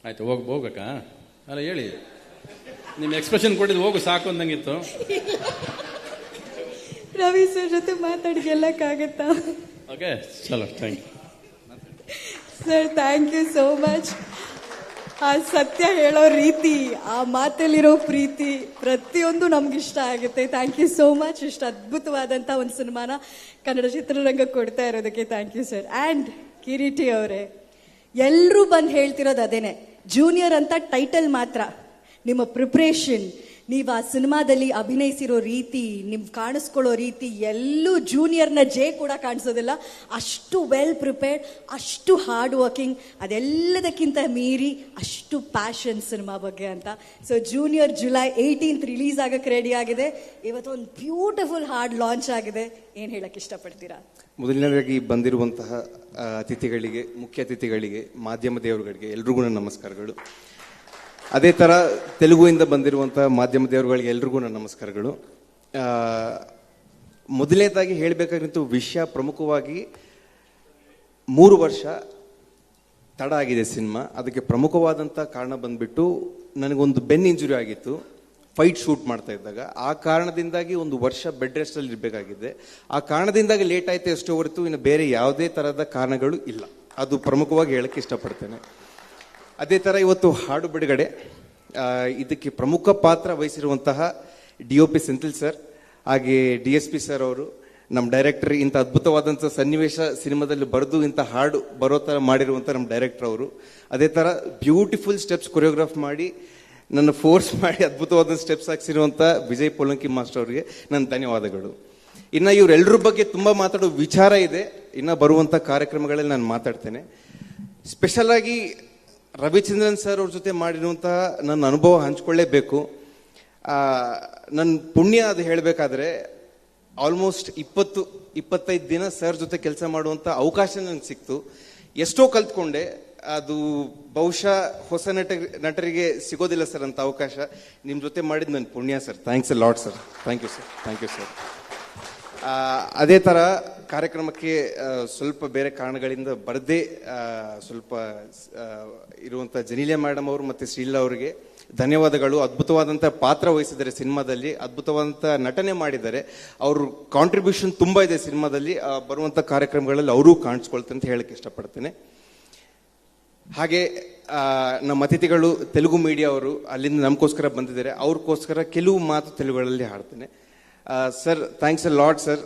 ಆಯ್ತು, ಹೋಗ್ಬೇಕಾ? ಅಲ್ಲ ಹೇಳಿ, ನಿಮ್ಮ ಎಕ್ಸ್ಪ್ರೆಷನ್ ಕೊಟ್ಟಿದ್ದು ಹೋಗು ಸಾಕು ಅಂದಂಗಿತ್ತು. ರವಿ ಸರ್ ಜೊತೆ ಮಾತಾಡಿ ಗೆಲ್ಲಕ್ಕಾಗತ್ತಾ? ಓಕೆ, ಚಲೋ, thank you sir. Thank you so much. ಆ ಸತ್ಯ ಹೇಳೋ ರೀತಿ, ಆ ಮಾತಲ್ಲಿರೋ ಪ್ರೀತಿ, ಪ್ರತಿಯೊಂದು ನಮ್ಗಿಷ್ಟ ಆಗುತ್ತೆ. Thank you so much. ಇಷ್ಟು ಅದ್ಭುತವಾದಂಥ ಒಂದು ಸಿನಿಮಾನ ಕನ್ನಡ ಚಿತ್ರರಂಗಕ್ಕೆ ಕೊಡ್ತಾ ಇರೋದಕ್ಕೆ thank you sir. And Kireeti ಅವರೇ, ಎಲ್ಲರೂ ಬಂದು ಹೇಳ್ತಿರೋದು ಅದೇನೆ, ಜೂನಿಯರ್ ಅಂತ ಟೈಟಲ್ ಮಾತ್ರ, ನಿಮ್ಮ ಪ್ರಿಪ್ರೇಷನ್, ನೀವು ಆ ಸಿನಿಮಾದಲ್ಲಿ ಅಭಿನಯಿಸಿರೋ ರೀತಿ, ನಿಮ್ ಕಾಣಿಸ್ಕೊಳ್ಳೋ ರೀತಿ ಎಲ್ಲೂ ಜೂನಿಯರ್ನ ಜೆ ಕೂಡ ಕಾಣಿಸೋದಿಲ್ಲ. ಅಷ್ಟು ವೆಲ್ ಪ್ರಿಪೇರ್ಡ್, ಅಷ್ಟು ಹಾರ್ಡ್ ವರ್ಕಿಂಗ್, ಅದೆಲ್ಲದಕ್ಕಿಂತ ಮೀರಿ ಅಷ್ಟು ಪ್ಯಾಷನ್ ಸಿನಿಮಾ ಬಗ್ಗೆ ಅಂತ. ಸೊ ಜೂನಿಯರ್ ಜುಲೈ 18 ರಿಲೀಸ್ ಆಗಕ್ಕೆ ರೆಡಿ ಆಗಿದೆ. ಇವತ್ತು ಒಂದು ಬ್ಯೂಟಿಫುಲ್ ಹಾರ್ಡ್ ಲಾಂಚ್ ಆಗಿದೆ. ಏನು ಹೇಳಕ್ಕೆ ಇಷ್ಟಪಡ್ತೀರಾ? ಮೊದಲನೇದಾಗಿ ಬಂದಿರುವಂತಹ ಅತಿಥಿಗಳಿಗೆ, ಮುಖ್ಯ ಅತಿಥಿಗಳಿಗೆ, ಮಾಧ್ಯಮ ದೇವರುಗಳಿಗೆ ಎಲ್ರಿಗೂ ನನ್ನ ನಮಸ್ಕಾರಗಳು. ಅದೇ ಥರ ತೆಲುಗುವಿಂದ ಬಂದಿರುವಂಥ ಮಾಧ್ಯಮ ದೇವರುಗಳಿಗೆ ಎಲ್ರಿಗೂ ನನ್ನ ನಮಸ್ಕಾರಗಳು. ಮೊದಲನೇದಾಗಿ ಹೇಳಬೇಕಾಗಿತ್ತು ವಿಷಯ ಪ್ರಮುಖವಾಗಿ 3 ವರ್ಷ ತಡ ಆಗಿದೆ ಸಿನಿಮಾ. ಅದಕ್ಕೆ ಪ್ರಮುಖವಾದಂಥ ಕಾರಣ ಬಂದ್ಬಿಟ್ಟು ನನಗೊಂದು ಬೆನ್ ಇಂಜುರಿ ಆಗಿತ್ತು ಫೈಟ್ ಶೂಟ್ ಮಾಡ್ತಾ ಇದ್ದಾಗ. ಆ ಕಾರಣದಿಂದಾಗಿ 1 ವರ್ಷ ಬೆಡ್ ರೆಸ್ಟಲ್ಲಿ ಇರಬೇಕಾಗಿದೆ. ಆ ಕಾರಣದಿಂದಾಗಿ ಲೇಟ್ ಆಯಿತು ಅಷ್ಟೇ ಹೊರತು ಇನ್ನು ಬೇರೆ ಯಾವುದೇ ಥರದ ಕಾರಣಗಳು ಇಲ್ಲ. ಅದು ಪ್ರಮುಖವಾಗಿ ಹೇಳಕ್ಕೆ ಇಷ್ಟಪಡ್ತೇನೆ. ಅದೇ ಥರ ಇವತ್ತು ಹಾಡು ಬಿಡುಗಡೆ, ಇದಕ್ಕೆ ಪ್ರಮುಖ ಪಾತ್ರ ವಹಿಸಿರುವಂತಹ DOP ಸೆಂಥಿಲ್ ಸರ್, ಹಾಗೆ DSP ಸರ್ ಅವರು, ನಮ್ಮ ಡೈರೆಕ್ಟರ್, ಇಂಥ ಅದ್ಭುತವಾದಂಥ ಸನ್ನಿವೇಶ ಸಿನಿಮಾದಲ್ಲಿ ಬರೆದು ಇಂಥ ಹಾಡು ಬರೋ ಥರ ಮಾಡಿರುವಂಥ ನಮ್ಮ ಡೈರೆಕ್ಟರ್ ಅವರು. ಅದೇ ಥರ ಬ್ಯೂಟಿಫುಲ್ ಸ್ಟೆಪ್ಸ್ ಕೊರಿಯೋಗ್ರಾಫ್ ಮಾಡಿ ನನ್ನ ಫೋರ್ಸ್ ಮಾಡಿ ಅದ್ಭುತವಾದ ಸ್ಟೆಪ್ಸ್ ಹಾಕ್ಸಿರುವಂಥ ವಿಜಯ್ ಪೋಲಂಕಿ ಮಾಸ್ಟರ್ ಅವರಿಗೆ ನನ್ನ ಧನ್ಯವಾದಗಳು. ಇನ್ನು ಇವರೆಲ್ಲರ ಬಗ್ಗೆ ತುಂಬ ಮಾತಾಡೋ ವಿಚಾರ ಇದೆ, ಇನ್ನು ಬರುವಂಥ ಕಾರ್ಯಕ್ರಮಗಳಲ್ಲಿ ನಾನು ಮಾತಾಡ್ತೇನೆ. ಸ್ಪೆಷಲ್ ಆಗಿ ರವಿಚಂದ್ರನ್ ಸರ್ ಅವ್ರ ಜೊತೆ ಮಾಡಿರುವಂತಹ ನನ್ನ ಅನುಭವ ಹಂಚ್ಕೊಳ್ಳೇಬೇಕು. ನನ್ನ ಪುಣ್ಯ ಅದು ಹೇಳಬೇಕಾದ್ರೆ ಆಲ್ಮೋಸ್ಟ್ 20-25 ದಿನ ಸರ್ ಜೊತೆ ಕೆಲಸ ಮಾಡುವಂಥ ಅವಕಾಶ ನನಗೆ ಸಿಕ್ತು. ಎಷ್ಟೋ ಕಲ್ತ್ಕೊಂಡೆ. ಅದು ಬಹುಶಃ ಹೊಸ ನಟರಿಗೆ ಸಿಗೋದಿಲ್ಲ ಸರ್ ಅಂತ ಅವಕಾಶ. ನಿಮ್ಮ ಜೊತೆ ಮಾಡಿದ್ದು ನನ್ನ ಪುಣ್ಯ sir. Thanks a lot sir. Thank you sir. Thank you sir. ಅದೇ ಥರ ಕಾರ್ಯಕ್ರಮಕ್ಕೆ ಸ್ವಲ್ಪ ಬೇರೆ ಕಾರಣಗಳಿಂದ ಬರದೇ ಸ್ವಲ್ಪ ಇರುವಂಥ ಜನೀಲಿಯಾ ಮೇಡಮ್ ಅವರು ಮತ್ತು ಶ್ರೀಲಾ ಅವರಿಗೆ ಧನ್ಯವಾದಗಳು. ಅದ್ಭುತವಾದಂಥ ಪಾತ್ರ ವಹಿಸಿದ್ದಾರೆ ಸಿನಿಮಾದಲ್ಲಿ, ಅದ್ಭುತವಾದಂಥ ನಟನೆ ಮಾಡಿದ್ದಾರೆ. ಅವ್ರ ಕಾಂಟ್ರಿಬ್ಯೂಷನ್ ತುಂಬ ಇದೆ ಸಿನಿಮಾದಲ್ಲಿ. ಬರುವಂಥ ಕಾರ್ಯಕ್ರಮಗಳಲ್ಲಿ ಅವರೂ ಕಾಣಿಸ್ಕೊಳ್ತಾರೆ ಅಂತ ಹೇಳಕ್ಕೆ ಇಷ್ಟಪಡ್ತೇನೆ. ಹಾಗೆ ನಮ್ಮ ಅತಿಥಿಗಳು ತೆಲುಗು ಮೀಡಿಯಾ ಅವರು ಅಲ್ಲಿಂದ ನಮಗೋಸ್ಕರ ಬಂದಿದ್ದಾರೆ. ಅವ್ರಿಗೋಸ್ಕರ ಕೆಲವು ಮಾತು ತೆಲುಗುಗಳಲ್ಲಿ ಹಾಡ್ತೇನೆ. Sir, thanks a lot sir.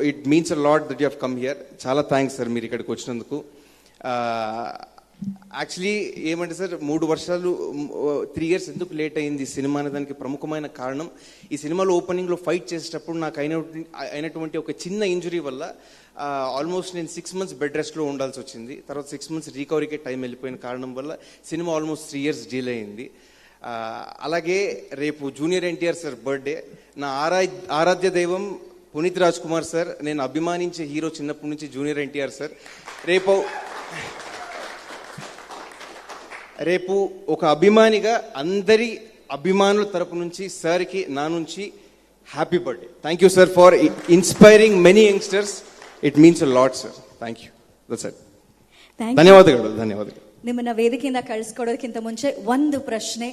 It means a lot that you have come here. చాలా థ్యాంక్స్ సార్ మీరు ఇక్కడికి వచ్చినందుకు. యాక్చువల్లీ ఏమంటే సార్, 3 వర్షాలు 3 ఇయర్స్ ఎందుకు లేట్ అయింది ఈ సినిమా అనే దానికి ప్రముఖమైన కారణం, ఈ సినిమాలో ఓపెనింగ్లో ఫైట్ చేసేటప్పుడు నాకు అయినటువంటి ఒక చిన్న ఇంజురీ వల్ల ఆల్మోస్ట్ నేను 6 months బెడ్ రెస్ట్లో ఉండాల్సి వచ్చింది. తర్వాత 6 months రికవరీకే టైం వెళ్ళిపోయిన కారణం వల్ల సినిమా ఆల్మోస్ట్ 3 years డిలే అయింది. అలాగే రేపు జూనియర్ ఎన్టీఆర్ సార్ బర్త్డే. నా ఆరాధ్య దైవం పునీత్ రాజ్ కుమార్ సార్, నేను అభిమానించే హీరో చిన్నప్పటి నుంచి జూనియర్ ఎన్టీఆర్ సార్. రేపు ఒక అభిమానిగా అందరి అభిమానుల తరపు నుంచి సార్కి నా నుంచి happy birthday. Thank you sir for inspiring many youngsters. It means a lot sir. Thank you. That's it. ಧನ್ಯವಾದಗಳು. ಧನ್ಯವಾದಗಳು. ನಿಮ್ಮನ್ನ ವೇದಿಕೆಯಿಂದ ಕಳಿಸ್ಕೊಡೋದಕ್ಕಿಂತ ಮುಂಚೆ ಒಂದು ಪ್ರಶ್ನೆ.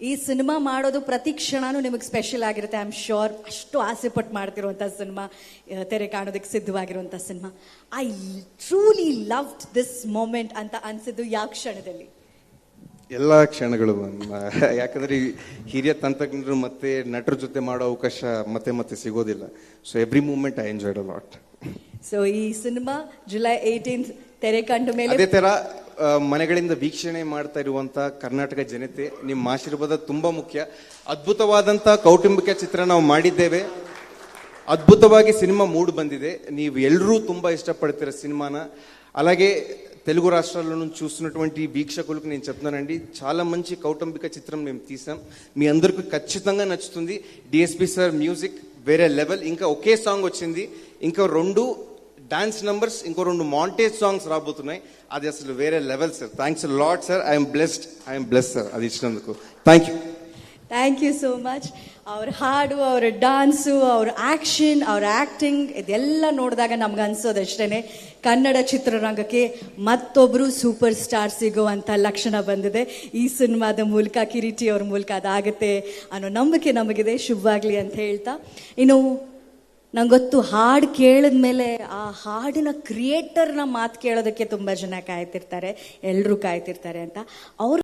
ಈ ಸಿನಿಮಾ ಮಾಡೋದು ಪ್ರತಿ ಕ್ಷಣನೂ ನಿಮಗೆ ಸ್ಪೆಷಲ್ ಆಗಿರುತ್ತೆ, ಐ ಆಮ್ ಶ್ಯೂರ್. ಅಷ್ಟು ಆಸೆ ಪಟ್ಟು ಮಾಡ್ತಿರುವಂಥ ಸಿನಿಮಾ, ತೆರೆ ಕಾಣೋದಕ್ಕೆ ಸಿದ್ಧವಾಗಿರುವಂಥ cinema. I truly loved this moment ಅಂತ ಅನ್ಸಿದ್ದು ಯಾವ ಕ್ಷಣದಲ್ಲಿ? ಎಲ್ಲ ಕ್ಷಣಗಳು. ಯಾಕಂದ್ರೆ ಹಿರಿಯ ತಂತ್ರಜ್ಞರು ಮತ್ತೆ ನಟರ ಜೊತೆ ಮಾಡೋ ಅವಕಾಶ ಮತ್ತೆ ಮತ್ತೆ ಸಿಗೋದಿಲ್ಲ. So every moment I enjoyed a lot. So ಈ ಸಿನಿಮಾ ಜುಲೈ 18 ತೆರೆ ಕಂಡ ಮೇಲೆ, ಅದೇ ತರ ಮನೆಗಳಿಂದ ವೀಕ್ಷಣೆ ಮಾಡ್ತಾ ಇರುವಂತ ಕರ್ನಾಟಕ ಜನತೆ, ನಿಮ್ಮ ಆಶೀರ್ವಾದ ತುಂಬಾ ಮುಖ್ಯ. ಅದ್ಭುತವಾದಂತ ಕೌಟುಂಬಿಕ ಚಿತ್ರ ನಾವು ಮಾಡಿದ್ದೇವೆ. అద్భుతವಾಗಿ సినిమా మూడు ಬಂದಿದೆ. ನೀವು ಎಲ್ಲರೂ ತುಂಬಾ ఇష్టపడతారు సినిమాన. అలాగే తెలుగు రాష్ట్రాల్లో నుంచి చూస్తున్నటువంటి వీక్షకులకు నేను చెప్తున్నానండి, చాలా మంచి కౌటుంబిక చిత్రం మేము తీసాం. మీ అందరికీ ఖచ్చితంగా నచ్చుతుంది. డిఎస్పి సార్ మ్యూజిక్ వేరే లెవెల్. ఇంకా ఒకే సాంగ్ వచ్చింది, ఇంకా 2 డాన్స్ నంబర్స్, ఇంకో 2 మాంటేజ్ సాంగ్స్ రాబోతున్నాయి. అది అసలు వేరే level sir. Thanks lot sir. I'm blessed sir అది ఇచ్చినందుకు. Thank you. Thank you so much. ಅವ್ರ ಹಾಡು, ಅವ್ರ ಡಾನ್ಸು, ಅವ್ರ ಆ್ಯಕ್ಷನ್, ಅವ್ರ ಆ್ಯಕ್ಟಿಂಗ್ ಇದೆಲ್ಲ ನೋಡಿದಾಗ ನಮ್ಗೆ ಅನ್ಸೋದಷ್ಟೇ ಕನ್ನಡ ಚಿತ್ರರಂಗಕ್ಕೆ ಮತ್ತೊಬ್ಬರು ಸೂಪರ್ ಸ್ಟಾರ್ ಸಿಗುವಂಥ ಲಕ್ಷಣ ಬಂದಿದೆ. ಈ ಸಿನಿಮಾದ ಮೂಲಕ, ಕಿರೀಟಿ ಅವ್ರ ಮೂಲಕ ಅದಾಗುತ್ತೆ ಅನ್ನೋ ನಂಬಿಕೆ ನಮಗಿದೆ. ಶುಭವಾಗಲಿ ಅಂತ ಹೇಳ್ತಾ, ಇನ್ನು ನಂಗೆ ಗೊತ್ತು ಹಾಡು ಕೇಳಿದ್ಮೇಲೆ ಆ ಹಾಡಿನ ಕ್ರಿಯೇಟರ್ನ ಮಾತು ಕೇಳೋದಕ್ಕೆ ತುಂಬ ಜನ ಕಾಯ್ತಿರ್ತಾರೆ, ಎಲ್ಲರೂ ಕಾಯ್ತಿರ್ತಾರೆ ಅಂತ. ಅವ್ರ